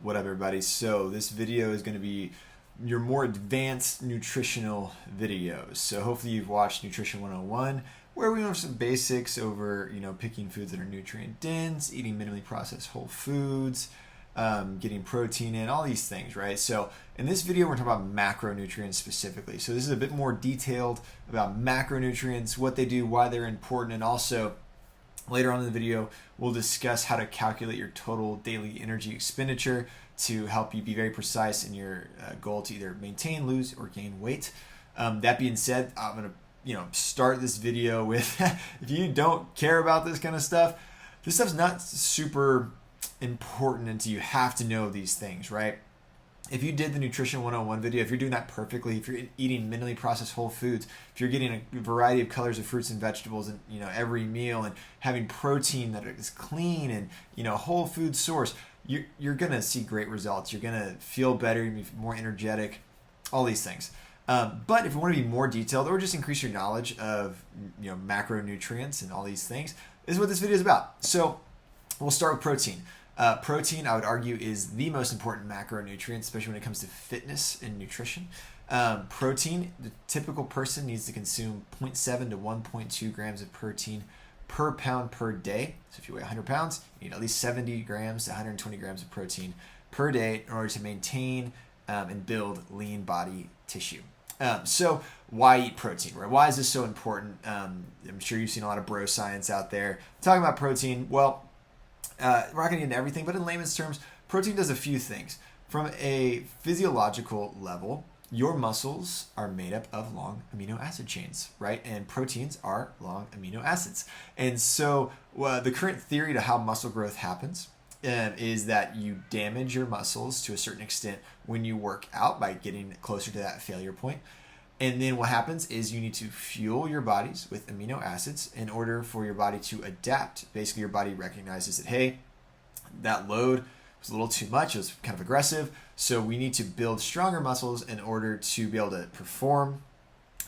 What up, everybody? So this video is going to be your more advanced nutritional videos. So hopefully you've watched Nutrition 101, where we have some basics over, picking foods that are nutrient dense, eating minimally processed whole foods, getting protein in, all these things, right? So in this video, we're talking about macronutrients specifically. So this is a bit more detailed about macronutrients, what they do, why they're important, and also later on in the video, we'll discuss how to calculate your total daily energy expenditure to help you be very precise in your goal to either maintain, lose, or gain weight. That being said, I'm going to start this video with, if you don't care about this kind of stuff, this stuff's not super important until you have to know these things, right? If you did the Nutrition 101 video, if you're doing that perfectly, if you're eating minimally processed whole foods, if you're getting a variety of colors of fruits and vegetables in every meal and having protein that is clean and whole food source, you're going to see great results. You're going to feel better, you're going to be more energetic, all these things. But if you want to be more detailed or just increase your knowledge of macronutrients and all these things, this is what this video is about. So we'll start with protein. Protein, I would argue, is the most important macronutrient, especially when it comes to fitness and nutrition. Protein, the typical person needs to consume 0.7 to 1.2 grams of protein per pound per day. So if you weigh 100 pounds, you need at least 70 grams to 120 grams of protein per day in order to maintain and build lean body tissue. So why eat protein, right? Why is this so important? I'm sure you've seen a lot of bro science out there talking about protein. Well, we're not going to get into everything, but in layman's terms, protein does a few things. From a physiological level, your muscles are made up of long amino acid chains, right? And proteins are long amino acids. And so the current theory to how muscle growth happens is that you damage your muscles to a certain extent when you work out by getting closer to that failure point. And then what happens is you need to fuel your bodies with amino acids in order for your body to adapt. Basically, your body recognizes that, hey, that load was a little too much, it was kind of aggressive, so we need to build stronger muscles in order to be able to perform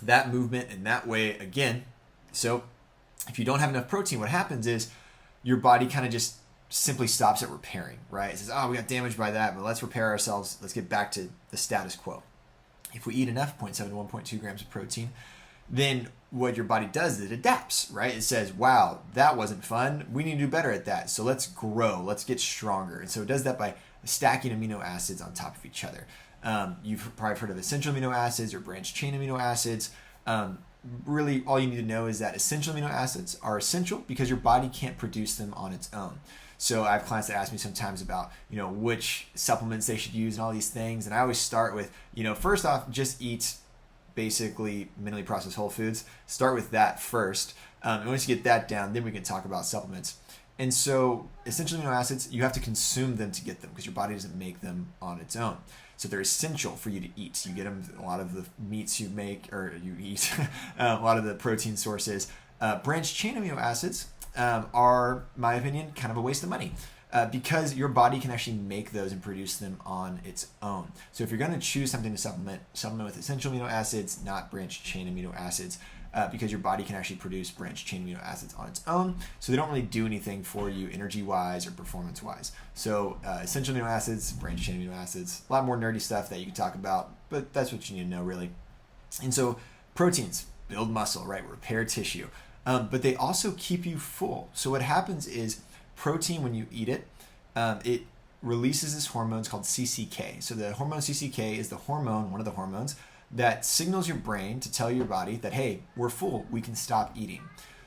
that movement in that way again. So if you don't have enough protein, what happens is your body kind of just simply stops at repairing, right? It says, oh, we got damaged by that, but let's repair ourselves. Let's get back to the status quo. If we eat enough, 0.7 to 1.2 grams of protein, then what your body does is it adapts, right? It says, wow, that wasn't fun. We need to do better at that. So let's grow. Let's get stronger. And so it does that by stacking amino acids on top of each other. You've probably heard of essential amino acids or branched chain amino acids. Really, all you need to know is that essential amino acids are essential because your body can't produce them on its own. So I have clients that ask me sometimes about, which supplements they should use and all these things. And I always start with, first off, just eat basically minimally processed whole foods. Start with that first. And once you get that down, then we can talk about supplements. And so essential amino acids, you have to consume them to get them because your body doesn't make them on its own. So they're essential for you to eat. You get them, a lot of the meats you make or you eat, a lot of the protein sources. Branched chain amino acids are, in my opinion, kind of a waste of money because your body can actually make those and produce them on its own. So if you're going to choose something to supplement with essential amino acids, not branched chain amino acids, because your body can actually produce branched chain amino acids on its own. So they don't really do anything for you energy-wise or performance-wise. So essential amino acids, branched chain amino acids, a lot more nerdy stuff that you can talk about, but that's what you need to know really. And so proteins build muscle, right? Repair tissue. But they also keep you full. So what happens is protein, when you eat it, it releases this hormone called CCK. So the hormone CCK is the hormone, one of the hormones, that signals your brain to tell your body that, hey, we're full, we can stop eating.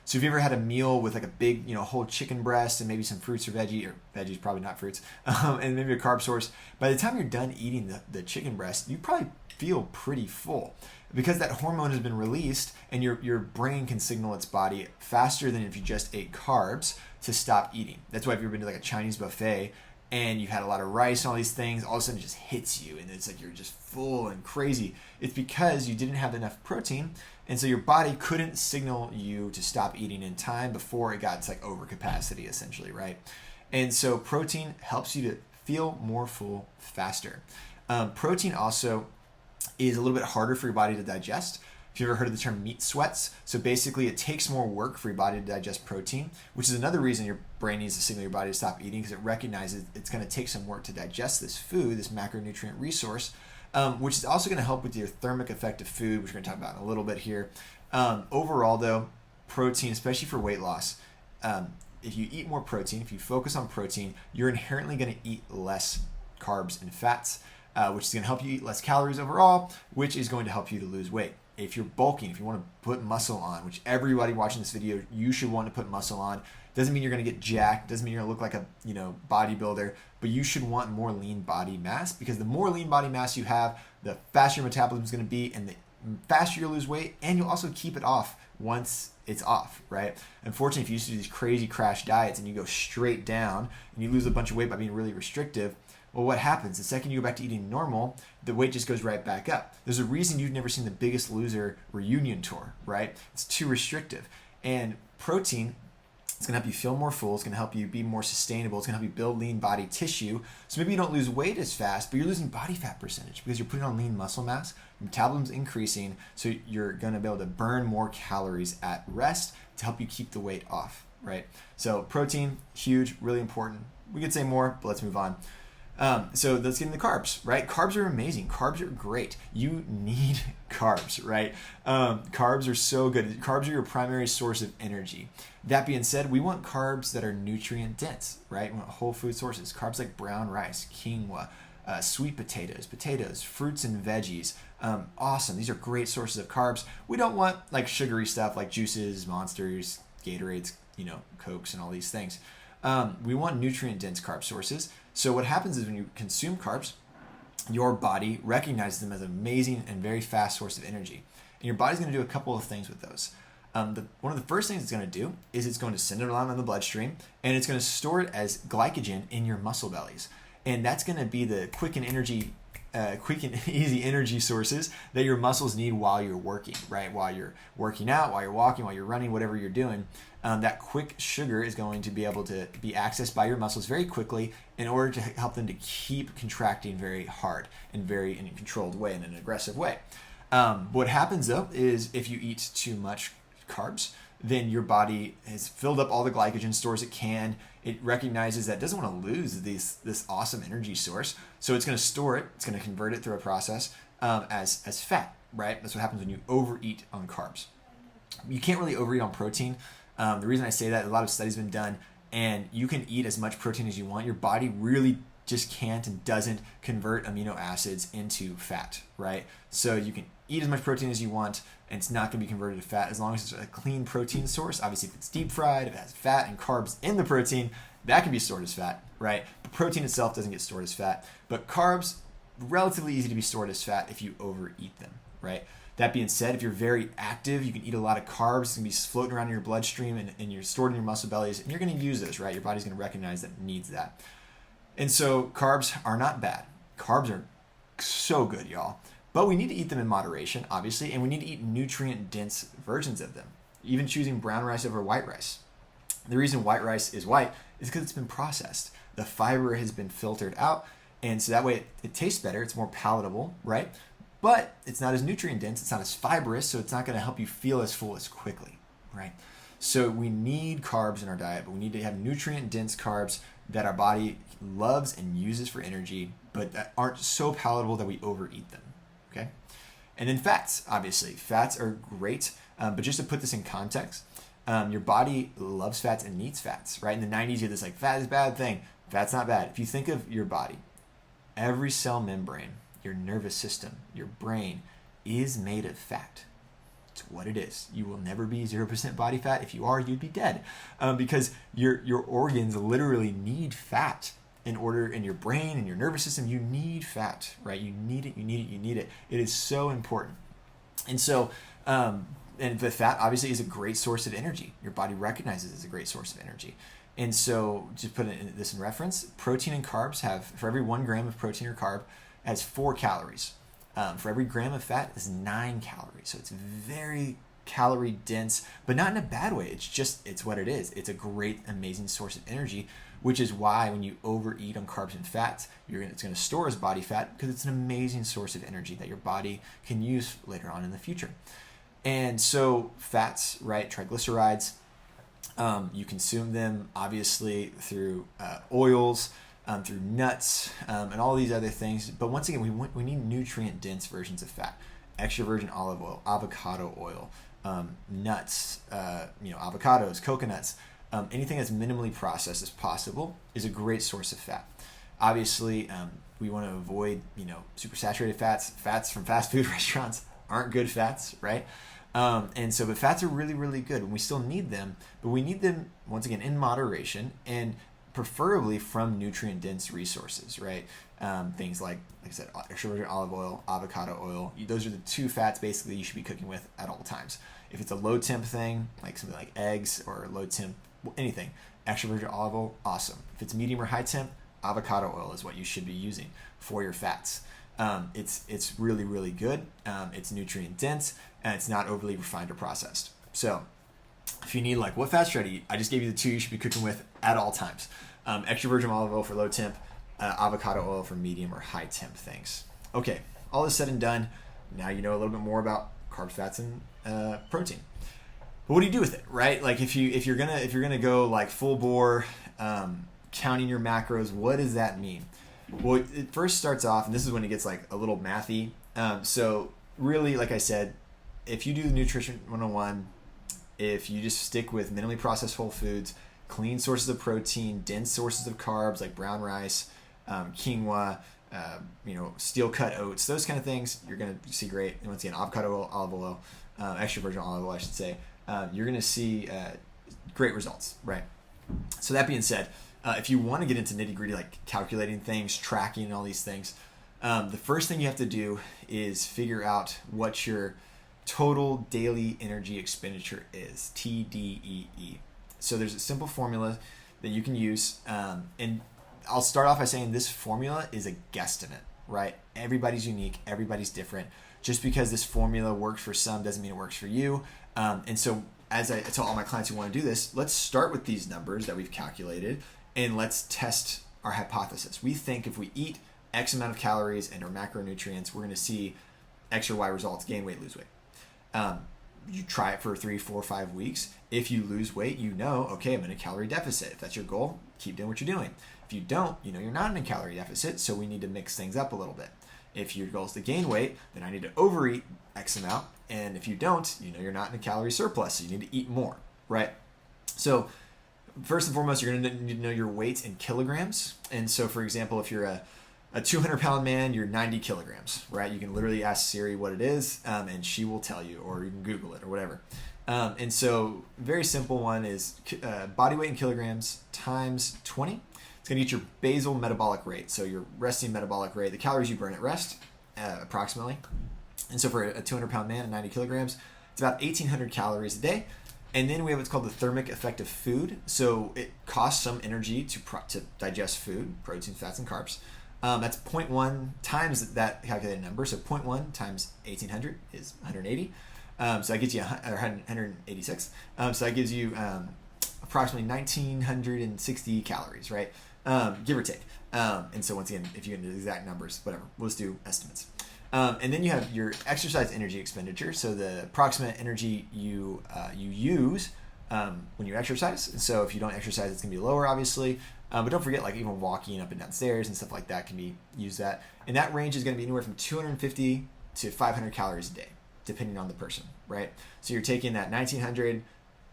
So if you ever had a meal with like a big, whole chicken breast and maybe some fruits or veggies, probably not fruits, and maybe a carb source, by the time you're done eating the chicken breast, you probably feel pretty full because that hormone has been released and your brain can signal its body faster than if you just ate carbs to stop eating. That's why if you've been to like a Chinese buffet and you've had a lot of rice and all these things, all of a sudden it just hits you and it's like you're just full and crazy. It's because you didn't have enough protein, and so your body couldn't signal you to stop eating in time before it got to like overcapacity essentially, right? And so protein helps you to feel more full faster. Protein also is a little bit harder for your body to digest. If you've ever heard of the term meat sweats, so basically it takes more work for your body to digest protein, which is another reason your brain needs to signal your body to stop eating, because it recognizes it's going to take some work to digest this food, this macronutrient resource, which is also going to help with your thermic effect of food, which we're going to talk about in a little bit here. Overall, though, protein, especially for weight loss, if you eat more protein, if you focus on protein, you're inherently going to eat less carbs and fats, which is going to help you eat less calories overall, which is going to help you to lose weight. If you're bulking, if you want to put muscle on, which everybody watching this video, you should want to put muscle on. Doesn't mean you're going to get jacked. Doesn't mean you're going to look like a bodybuilder, but you should want more lean body mass, because the more lean body mass you have, the faster your metabolism is going to be, and the faster you'll lose weight, and you'll also keep it off once it's off, right? Unfortunately, if you used to do these crazy crash diets and you go straight down and you lose a bunch of weight by being really restrictive, well, what happens? The second you go back to eating normal, the weight just goes right back up. There's a reason you've never seen the Biggest Loser reunion tour, right? It's too restrictive. And protein, it's going to help you feel more full. It's going to help you be more sustainable. It's going to help you build lean body tissue. So maybe you don't lose weight as fast, but you're losing body fat percentage because you're putting on lean muscle mass. Your metabolism's increasing, so you're going to be able to burn more calories at rest to help you keep the weight off, right? So protein, huge, really important. We could say more, but let's move on. So let's get into carbs, right? Carbs are amazing. Carbs are great. You need carbs, right? Carbs are so good. Carbs are your primary source of energy. That being said, we want carbs that are nutrient dense, right? We want whole food sources. Carbs like brown rice, quinoa, sweet potatoes, fruits and veggies. Awesome. These are great sources of carbs. We don't want like sugary stuff like juices, Monsters, Gatorades, Cokes and all these things. We want nutrient dense carb sources. So what happens is when you consume carbs, your body recognizes them as an amazing and very fast source of energy. And your body's going to do a couple of things with those. One of the first things it's going to do is it's going to send it around in the bloodstream, and it's going to store it as glycogen in your muscle bellies. And that's going to be the quick and easy energy sources that your muscles need while you're working, right? While you're working out, while you're walking, while you're running, whatever you're doing. That quick sugar is going to be able to be accessed by your muscles very quickly in order to help them to keep contracting very hard and very in a controlled way, in an aggressive way. What happens though is if you eat too much carbs, then your body has filled up all the glycogen stores it can. It recognizes that it doesn't want to lose this awesome energy source, so it's going to store it. It's going to convert it through a process as fat, right? That's what happens when you overeat on carbs. You can't really overeat on protein. The reason I say that, a lot of studies have been done, and you can eat as much protein as you want. Your body really just can't and doesn't convert amino acids into fat, right? So you can eat as much protein as you want, and it's not going to be converted to fat as long as it's a clean protein source. Obviously, if it's deep fried, if it has fat and carbs in the protein, that can be stored as fat, right? But protein itself doesn't get stored as fat. But carbs, relatively easy to be stored as fat if you overeat them, right? That being said, if you're very active, you can eat a lot of carbs. It's going to be floating around in your bloodstream and you're stored in your muscle bellies, and you're going to use those, right? Your body's going to recognize that it needs that. And so carbs are not bad. Carbs are so good, y'all. But we need to eat them in moderation, obviously, and we need to eat nutrient-dense versions of them, even choosing brown rice over white rice. The reason white rice is white is because it's been processed. The fiber has been filtered out, and so that way it tastes better. It's more palatable, right? But it's not as nutrient dense, it's not as fibrous, so it's not going to help you feel as full as quickly, right? So we need carbs in our diet, but we need to have nutrient dense carbs that our body loves and uses for energy, but that aren't so palatable that we overeat them, okay? And then fats, obviously. Fats are great, but just to put this in context, your body loves fats and needs fats, right? In the 90s, you had this like, fat is a bad thing. Fat's not bad. If you think of your body, every cell membrane, your nervous system, your brain is made of fat. It's what it is. You will never be 0% body fat. If you are, you'd be dead, because your organs literally need fat in your brain and your nervous system. You need fat, right? You need it. You need it. You need it. It is so important. And so, and the fat obviously is a great source of energy. Your body recognizes it as a great source of energy. And so, just put this in reference, protein and carbs for every 1 gram of protein or carb, has 4 calories. For every gram of fat is 9 calories. So it's very calorie dense, but not in a bad way. It's what it is. It's a great, amazing source of energy, which is why when you overeat on carbs and fats, it's going to store as body fat because it's an amazing source of energy that your body can use later on in the future. And so fats, right, triglycerides, you consume them obviously through oils, through nuts, and all these other things. But once again, we need nutrient-dense versions of fat. Extra virgin olive oil, avocado oil, nuts, avocados, coconuts, anything that's minimally processed as possible is a great source of fat. Obviously, we want to avoid, super saturated fats. Fats from fast food restaurants aren't good fats, right? But fats are really, really good, and we still need them, but we need them, once again, in moderation, and preferably from nutrient-dense resources, right? Things like I said, extra virgin olive oil, avocado oil. Those are the two fats basically you should be cooking with at all times. If it's a low temp thing, like something like eggs or low temp, anything, extra virgin olive oil, awesome. If it's medium or high temp, avocado oil is what you should be using for your fats. It's really, really good. It's nutrient dense, and it's not overly refined or processed. So if you need what fats should I eat, I just gave you the two you should be cooking with at all times. Extra virgin olive oil for low temp, avocado oil for medium or high temp things. Okay, all this said and done, now you know a little bit more about carbs, fats, and protein. But what do you do with it, right? If you're gonna go full bore, counting your macros, what does that mean? Well, it first starts off, and this is when it gets a little mathy. So really, like I said, if you do Nutrition 101, if you just stick with minimally processed whole foods, clean sources of protein, dense sources of carbs like brown rice, quinoa, steel cut oats, those kind of things, you're going to see great. And once again, avocado oil, olive oil, extra virgin olive oil, I should say, you're going to see great results, right? So that being said, if you want to get into nitty gritty, like calculating things, tracking, and all these things, the first thing you have to do is figure out what your total daily energy expenditure is, TDEE. So there's a simple formula that you can use, and I'll start off by saying this formula is a guesstimate, right? Everybody's unique, everybody's different. Just because this formula works for some doesn't mean it works for you. And so as I tell all my clients who want to do this, let's start with these numbers that we've calculated and let's test our hypothesis. We think if we eat X amount of calories and our macronutrients, we're going to see X or Y results, gain weight, lose weight. You try it for 3, 4, 5 weeks. If you lose weight, okay, I'm in a calorie deficit. If that's your goal, keep doing what you're doing. If you don't, you're not in a calorie deficit, so we need to mix things up a little bit. If your goal is to gain weight, then I need to overeat X amount. And if you don't, you're not in a calorie surplus, so you need to eat more, right? So first and foremost, you're going to need to know your weight in kilograms. And so, for example, if you're a 200-pound man, you're 90 kilograms, right? You can literally ask Siri what it is, and she will tell you, or you can Google it or whatever. And so very simple one is body weight in kilograms times 20. It's going to get your basal metabolic rate, so your resting metabolic rate, the calories you burn at rest, approximately. And so for a 200-pound man at 90 kilograms, it's about 1,800 calories a day. And then we have what's called the thermic effect of food. So it costs some energy to digest food, proteins, fats, and carbs. That's 0.1 times that calculated number. So 0.1 times 1,800 is 180. So that gets you 186. So that gives you approximately 1,960 calories, right? Give or take. And so once again, if you get into the exact numbers, whatever, we'll just do estimates. And then you have your exercise energy expenditure. So the approximate energy you use when you exercise. And so if you don't exercise, it's going to be lower, obviously. But don't forget, even walking up and down stairs and stuff like that can be used that. And that range is going to be anywhere from 250 to 500 calories a day, depending on the person, right? So you're taking that 1,900,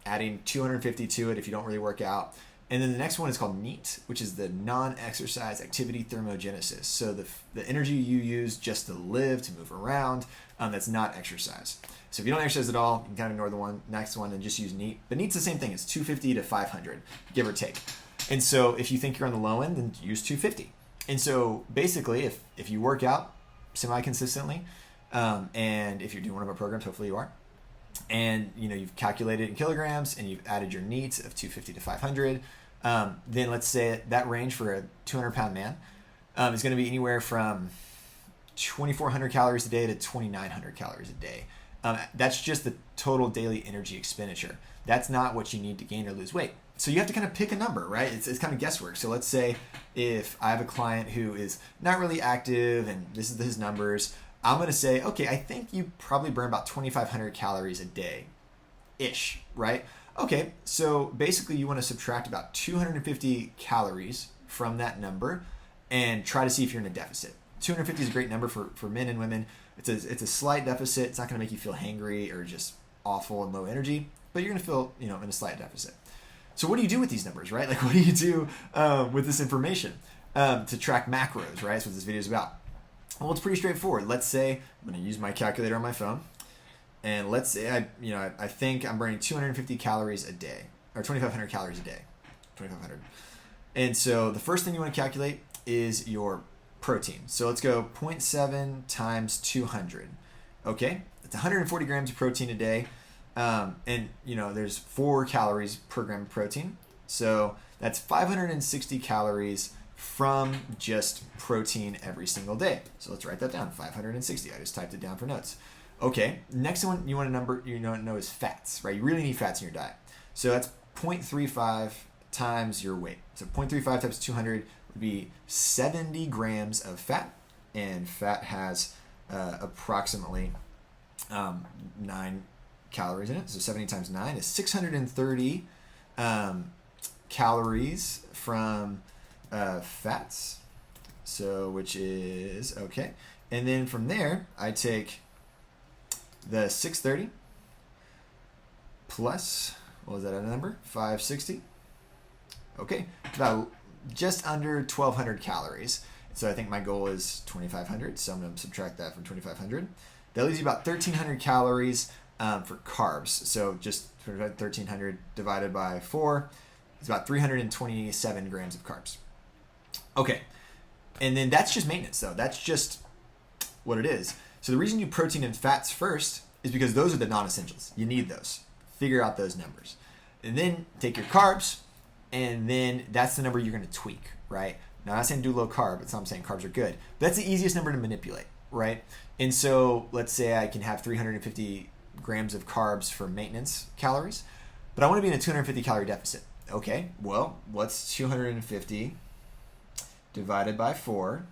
adding 250 to it if you don't really work out. And then the next one is called NEAT, which is the non-exercise activity thermogenesis. So the energy you use just to live, to move around, that's not exercise. So if you don't exercise at all, you can kind of ignore the next one and just use NEAT. But NEAT's the same thing. It's 250 to 500, give or take. And so if you think you're on the low end, then use 250. And so basically, if you work out semi-consistently, and if you're doing one of our programs, hopefully you are, and you've calculated in kilograms and you've added your NEAT of 250 to 500, then let's say that range for a 200-pound man is going to be anywhere from 2,400 calories a day to 2,900 calories a day. That's just the total daily energy expenditure. That's not what you need to gain or lose weight. So you have to kind of pick a number, right? It's kind of guesswork. So let's say if I have a client who is not really active and this is his numbers, I'm going to say, okay, I think you probably burn about 2,500 calories a day-ish, right? Okay, so basically you want to subtract about 250 calories from that number and try to see if you're in a deficit. 250 is a great number for men and women. It's a slight deficit. It's not going to make you feel hangry or just awful and low energy, but you're going to feel, in a slight deficit. So what do you do with these numbers, right? Like, what do you do with this information to track macros, right? That's what this video is about. Well, it's pretty straightforward. Let's say I'm going to use my calculator on my phone, and let's say I think I'm burning 250 calories a day, or 2,500 calories a day, 2,500. And so the first thing you want to calculate is your protein. So let's go 0.7 times 200. Okay, it's 140 grams of protein a day, and there's 4 calories per gram of protein. So that's 560 calories from just protein every single day. So let's write that down, 560. I just typed it down for notes. Okay, next one you want to know is fats, right? You really need fats in your diet. So that's 0.35 times your weight. So 0.35 times 200 would be 70 grams of fat, and fat has approximately 9 calories in it. So 70 times 9 is 630 calories from fats, so which is okay. And then from there, I take the 630 plus, what was that other number? 560. Okay, about just under 1,200 calories. So I think my goal is 2,500. So I'm going to subtract that from 2,500. That leaves you about 1,300 calories for carbs. So just 1,300 divided by 4 is about 327 grams of carbs. Okay, and then that's just maintenance though. That's just what it is. So the reason you protein and fats first is because those are the non-essentials. You need those. Figure out those numbers. And then take your carbs, and then that's the number you're going to tweak, right? Now, I'm not saying do low carb. It's not I'm saying carbs are good. But that's the easiest number to manipulate, right? And so let's say I can have 350 grams of carbs for maintenance calories, but I want to be in a 250 calorie deficit. Okay, well, what's 250 divided by 4?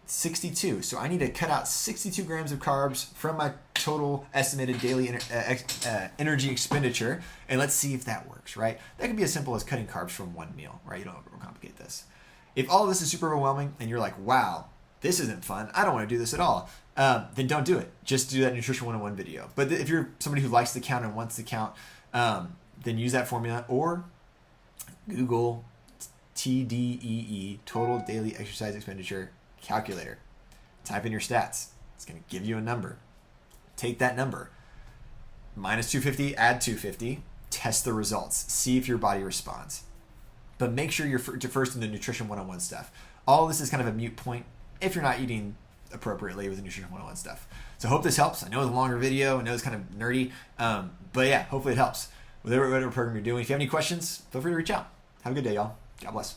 62. So I need to cut out 62 grams of carbs from my total estimated daily energy expenditure, and let's see if that works, right? That could be as simple as cutting carbs from one meal, right? You don't have to overcomplicate this. If all of this is super overwhelming and you're like, wow, this isn't fun, I don't want to do this at all, then don't do it. Just do that Nutrition 101 video. But if you're somebody who likes to count and wants to count, then use that formula, or Google TDEE, Total Daily Exercise Expenditure Calculator. Type in your stats. It's going to give you a number. Take that number, minus 250, add 250, test the results, see if your body responds. But make sure you're first in the Nutrition 101 stuff. All of this is kind of a moot point if you're not eating appropriately with the Nutrition 101 stuff. So I hope this helps. I know it's a longer video. I know it's kind of nerdy. But yeah, hopefully it helps. Whatever program you're doing. If you have any questions, feel free to reach out. Have a good day, y'all. God bless.